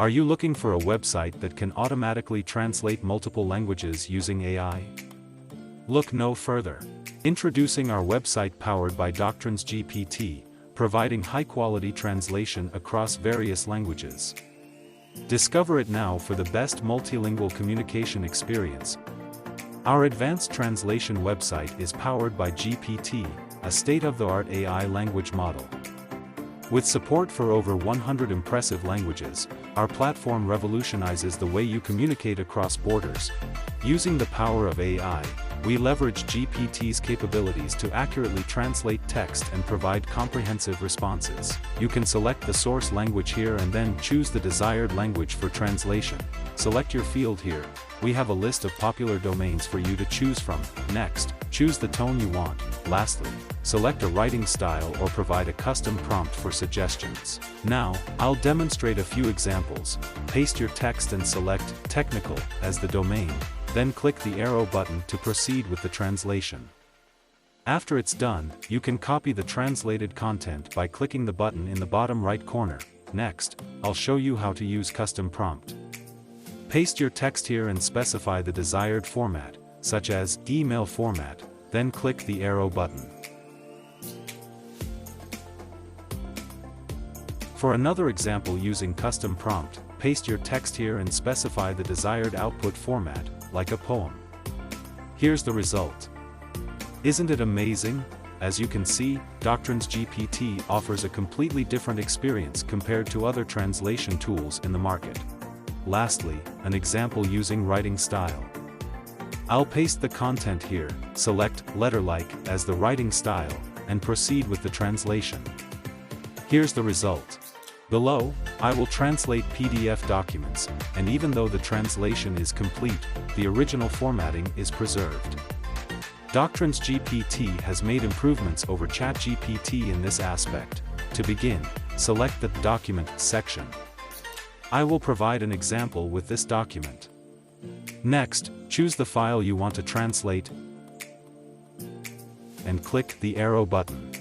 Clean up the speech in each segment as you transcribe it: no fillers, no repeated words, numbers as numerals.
Are you looking for a website that can automatically translate multiple languages using AI? Look no further. Introducing our website powered by DocTransGPT, providing high-quality translation across various languages. Discover it now for the best multilingual communication experience. Our advanced translation website is powered by GPT, a state-of-the-art AI language model. With support for over 100 impressive languages, our platform revolutionizes the way you communicate across borders. Using the power of AI, we leverage GPT's capabilities to accurately translate text and provide comprehensive responses. You can select the source language here and then choose the desired language for translation. Select your field here. We have a list of popular domains for you to choose from. Next, choose the tone you want. Lastly, select a writing style or provide a custom prompt for suggestions. Now, I'll demonstrate a few examples. Paste your text and select technical as the domain. Then click the arrow button to proceed with the translation. After it's done, you can copy the translated content by clicking the button in the bottom right corner. Next, I'll show you how to use custom prompt. Paste your text here and specify the desired format, such as email format, then click the arrow button. For another example using custom prompt, paste your text here and specify the desired output format, like a poem. Here's the result. Isn't it amazing? As you can see, DocTransGPT offers a completely different experience compared to other translation tools in the market. Lastly, an example using writing style. I'll paste the content here, select letter-like as the writing style, and proceed with the translation. Here's the result. Below, I will translate PDF documents, and even though the translation is complete, the original formatting is preserved. DocTransGPT has made improvements over ChatGPT in this aspect. To begin, select the document section. I will provide an example with this document. Next, choose the file you want to translate, and click the arrow button.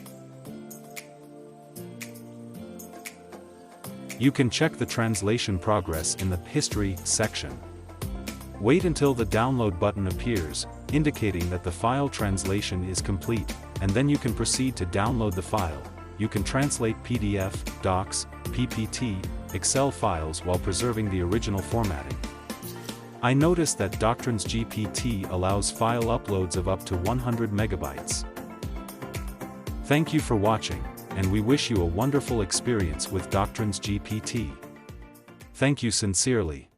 You can check the translation progress in the History section. Wait until the download button appears, indicating that the file translation is complete, and then you can proceed to download the file. You can translate PDF, Docx, PPT, Excel files while preserving the original formatting. I noticed that DocTransGPT allows file uploads of up to 100 megabytes. Thank you for watching, and we wish you a wonderful experience with DocTransGPT. Thank you sincerely.